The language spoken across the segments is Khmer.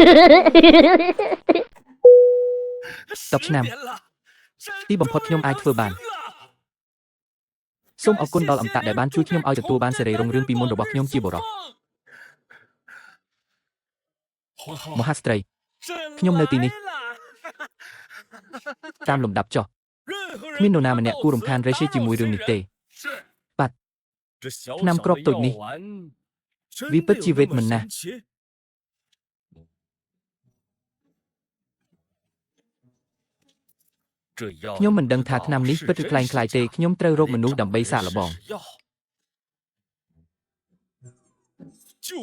10 ឆ្នាំទីបំផុតខ្ញុំអាចធ្វើបានសូមអរគុណដល់អមតៈដែលបានជួយខ្ញុំឲ្យទទួលបានសេរីរុងរឿងពីមុនរបស់ខ្ញុំជាបុរសមហាស្ត្រីខ្ញុំនៅទីនេះតាមលំដាប់ចុះគ្មាននរណាម្នាក់គួររំខានរេសជាមួយរឿងនេះទេបាត់ឆ្នាំក្របតូចនេះវាពិតជាវេទមិនណាស់ខ្ញុំមិនដឹងថាឆ្នាំនេះពិតឬខ្លែងខ្លាយទេខ្ញុំត្រូវរកមនុស្សដើម្បីសាកល្បង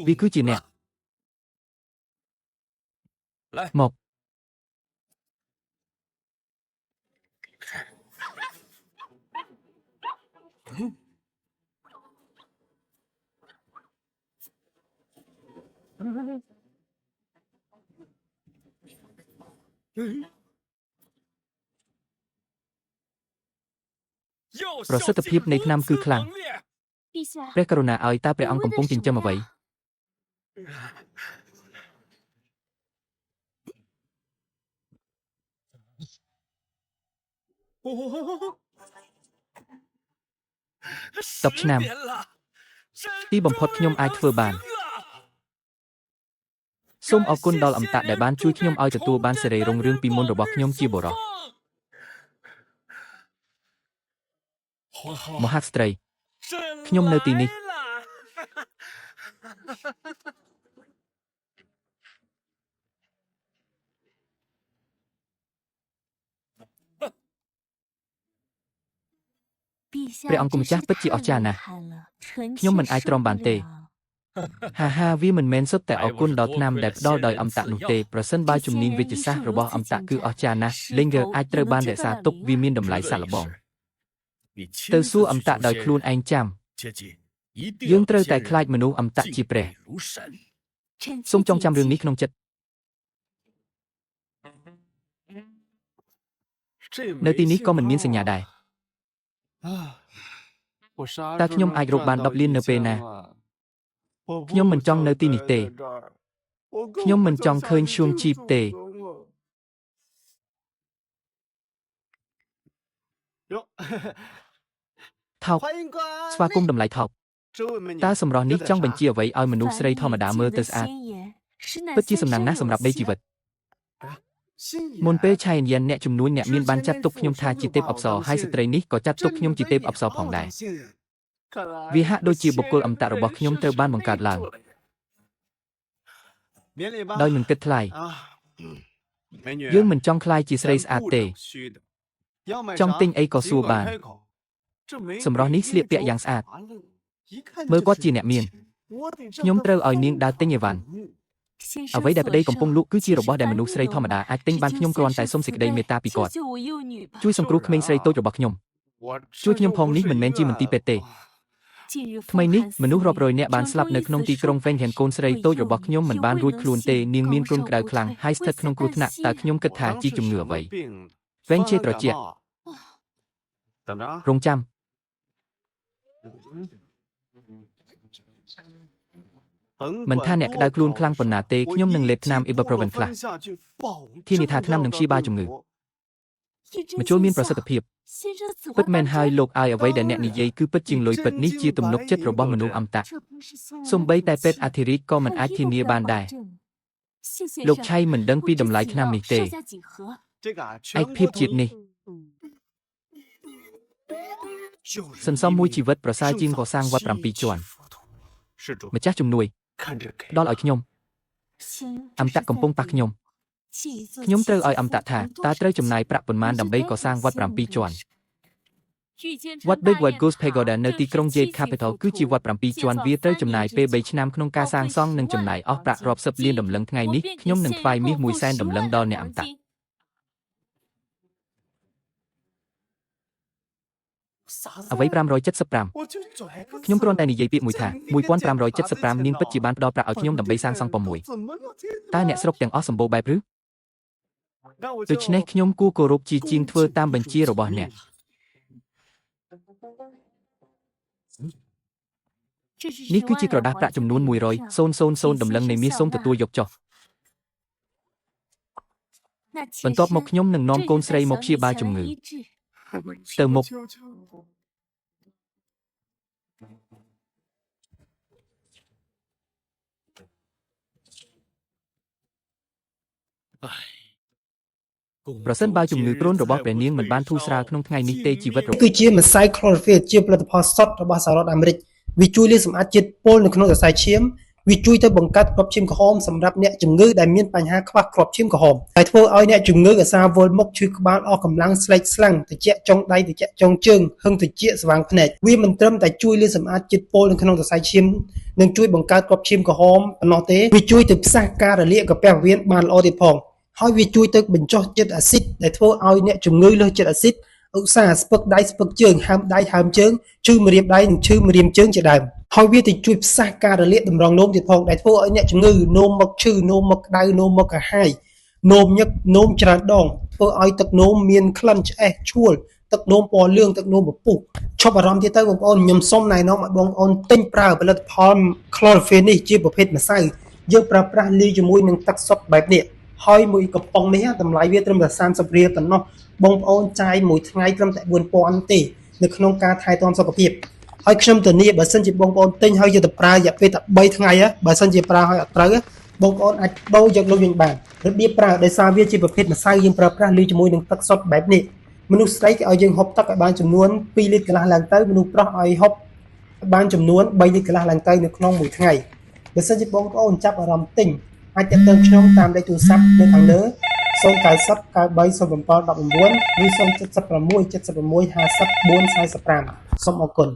វាគឺជាអ្នកមកប្រសិទ្ធភាពនៃឆ្នាំគឺខ្លាំងព្រះករុណាឲ្យតើព្រះអង្គកំពុងចិញ្ចឹមអ្វី10 ឆ្នាំទីបំផុតខ្ញុំអាចធ្វើបានសូមអរគុណដល់អមតៈដែលបានជួយខ្ញុំឲ្យទទួលបានសេរីរុងរឿងពីមុនរបស់ខ្ញុំជាបុរសមហាស្ត្រីខ្ញុំនៅទីនេះព្រះអង្គម្ចាស់ពិតជាអស្ចារ្យណាស់ខ្ញុំមិនអាចទ្រាំបានទេហាវាមិនមែនសុទ្ធតែអរគុណដល់ឆ្នាំដែលផ្ដល់ដោយអមតៈនោះទេប្រសិនបើជំនាញវិទ្យាសាស្ត្ររបស់អមតៈគឺអស្ចារ្យណាស់លេងអាចត្រូវបានរក្សាទុកវាមានតម្លៃសាកល្បងទៅសួរអមតៈដោយខ្លួនឯងចាំយើងត្រូវតែខ្លាចមនុស្សអមតៈជាព្រះសូមចងចាំរឿងនេះក្នុងចិត្តនៅទីនេះក៏មិនមានសញ្ញាដែរតើខ្ញុំអាចរកបាន10លាននៅពេលណាខ្ញុំមិនចង់នៅទីនេះទេខ្ញុំមិនចង់ឃើញឈួងជីបទេថោកស្វាគមន៍តម្លៃថោកតើសម្រស់នេះចង់បញ្ជាអ្វីឲ្យមនុស្សស្រីធម្មតាមើលទៅស្អាតពិតជាសំណាងណាស់សម្រាប់ដីជីវិតមុនពេលឆៃអញ្ញែនអ្នកជំនួញអ្នកមានបានចាត់ទុកខ្ញុំថាជាទេពអប្សរហើយស្ត្រីនេះក៏ចាត់ទុកខ្ញុំជាទេពអប្សរផងដែរវាហាក់ដូចជាបុគ្គលអមតៈរបស់ខ្ញុំត្រូវបានបង្កើតឡើងដោយមិនគិតថ្លៃយើងមិនចង់ខ្លាយជាស្រីស្អាតទេចង់ទិញអីក៏សួរបានសម្រស់នេះស្លៀកពាក់យ៉ាងស្អាតមើលគាត់ជាអ្នកមានខ្ញុំត្រូវឲ្យនាងដើរទិញអីវ៉ាន់អ្វីដែលប្តីកំពុងលក់គឺជារបស់ដែលមនុស្សស្រីធម្មតាអាចទិញបានខ្ញុំគ្រាន់តែសុំសេចក្តីមេត្តាពីគាត់ជួយសង្គ្រោះក្មេងស្រីតូចរបស់ខ្ញុំជួយខ្ញុំផងនេះមិនមែនជាមន្ទីរពេទ្យទេថ្មីនេះមនុស្សរាប់រយនាក់បានស្លាប់នៅក្នុងទីក្រុងវែងហៀនកូនស្រីតូចរបស់ខ្ញុំមិនបានរួចខ្លួនទេនាងមានគ្រុនក្តៅខ្លាំងហើយស្ថិតក្នុងគ្រោះថ្នាក់តើខ្ញុំគិតថាជាជំងឺអ្វីវែងជាត្រជាក់រងចាំមិនថាអ្នកក្តៅខ្លួនខ្លាំងប៉ុណ្ណាទេខ្ញុំនឹងលេបថ្នាំ Ibuprofen ខ្លះធានាថាថ្នាំនឹងព្យាបាលជំងឺម្ជុលមានប្រសិទ្ធភាពពិតមែនហើយលោកឲ្យអ្វីដែលអ្នកនិយាយគឺពិតជាងលុយពិតនេះជាទំនុកចិត្តរបស់មនុស្សអមតៈសូម្បីតែពេទ្យអធិរាជក៏មិនអាចធានាបានដែរលោកឆៃមិនដឹងពីតម្លៃថ្នាំនេះទេឯកភាពជាតិនេះសន្សំមួយជីវិតប្រសើរជាងកសាងវត្ត7ជាន់ម្ចាស់ជំនួយដល់ឲ្យខ្ញុំអមតៈកំពុងប៉ះខ្ញុំត្រូវឲ្យអមតៈថាតើត្រូវចំណាយប្រាក់ប៉ុន្មានដើម្បីកសាងវត្ត7ជាន់វត្ត Big White Goose Pagoda នៅទីក្រុង Jade Capital គឺជាវត្ត7ជាន់វាត្រូវចំណាយពេល3ឆ្នាំក្នុងការសាងសង់និងចំណាយអស់ប្រាក់រាប់សិបលានដំឡឹងថ្ងៃនេះខ្ញុំនឹងថ្វាយមាស100,000ដំឡឹងដល់អ្នកអមតៈអ្វី575ខ្ញុំគ្រាន់តែនិយាយពាក្យមួយថា1575នាងពិតជាបានផ្ដល់ប្រាក់ឲ្យខ្ញុំដើម្បីសាងសង់ប៉ុមមួយតើអ្នកស្រុកទាំងអស់សម្បូរបែបឬដូច្នេះខ្ញុំគួរគោរពជាជាងធ្វើតាមបញ្ជារបស់អ្នកនេះគឺជាក្រដាសប្រាក់ចំនួន100,000ដំឡឹងនៃមាសសូមទទួលយកចុះ បន្ទាប់មកខ្ញុំនឹងនាំកូនស្រីមកព្យាបាលជំងឺទៅមុខ ប្រសិនបើជំងឺគ្រុនរបស់ព្រះនាងមិនបានធូរស្រាលក្នុងថ្ងៃនេះទេជីវិតរបស់ គឺជាម្សៅ chlorophyll ជាផលិតផលសុទ្ធរបស់សហរដ្ឋអាមេរិកវាជួយលាងសម្អាតជាតិពុលនៅក្នុងសរសៃឈាមវាជួយទៅបង្កើតគ្រាប់ឈាមក្រហមសម្រាប់អ្នកជំងឺដែលមានបញ្ហាខ្វះគ្រាប់ឈាមក្រហមហើយធ្វើឲ្យអ្នកជំងឺអាសាវល់មុខឈឺក្បាលអស់កម្លាំងស្លេកស្លាំងត្រជាក់ចុងដៃត្រជាក់ចុងជើងហឹងត្រជាក់ស្វាងភ្នែកវាមិនត្រឹមតែជួយលាងសម្អាតជាតិពុលនៅក្នុងសរសៃឈាមនិងជួយបង្កើតគ្រាប់ឈាមក្រហមប៉ុណ្ណោះទេវាជួយទៅផ្សះការរលាកកាពះពោះវៀនបានល្អទៀតផងហើយវាជួយទៅបញ្ចុះជាតិអាស៊ីតដែលធ្វើឲ្យអ្នកជំងឺលើសជាតិអាស៊ីតឧស្សាហ៍ស្ពឹកដៃស្ពឹកជើងហើមដៃហើមជើងឈឺម្រាមដៃនិងឈឺម្រាមជើងជាដើមហើយវាទៅជួយផ្សះការរលាកតម្រងនោមទៀតផងដែលធ្វើឲ្យអ្នកជំងឺនោមមកឈឺនោមមកក្តៅនោមមកកាហាយនោមញឹកនោមច្រើនដងធ្វើឲ្យទឹកនោមមានក្លិនឆ្អេះឈួលទឹកនោមពណ៌លឿងទឹកនោមពពុះឈប់អារម្មណ៍ទៀតទៅបងប្អូនខ្ញុំសូមណែនាំឲ្យបងប្អូនទិញប្រើផលិតផល chlorophyll នេះជាប្រភេទម្សៅយើងប្រើប្រាស់លាយជាមួយនឹងទឹកសុទ្ធបែបនេះហើយមួយកំប៉ុងនេះតម្លៃវាត្រឹមតែ30រៀលប៉ុណ្ណោះបងប្អូនចាយមួយថ្ងៃត្រឹមតែ 4000 ទេនៅក្នុងការថែទាំសុខភាពហើយខ្ញុំធានាបើសិនជាបងប្អូនទិញហើយយកទៅប្រើរយៈពេលតែ3ថ្ងៃបើសិនជាប្រើហើយអត់ត្រូវបងប្អូនអាចដូរយកលុយវិញបានរបៀបប្រើដោយសារវាជាប្រភេទម្សៅយើងប្រើប្រាស់លាយជាមួយនឹងទឹកសុទ្ធបែបនេះមនុស្សស្រីគេឲ្យយើងហូបទឹកឲ្យបានចំនួន2លីត្រកន្លះឡើងទៅមនុស្សប្រុសឲ្យហូបបានចំនួន3លីត្រកន្លះឡើងទៅនៅក្នុងមួយថ្ងៃបើសិនជាបងប្អូនចាប់អារម្មណ៍ទិញអាចទាក់ទងខ្ញុំតាមលេខទូរស័ព្ទនៅខាងលើ090 93 07 19 ឬ076 76 50 445សូមអរគុណ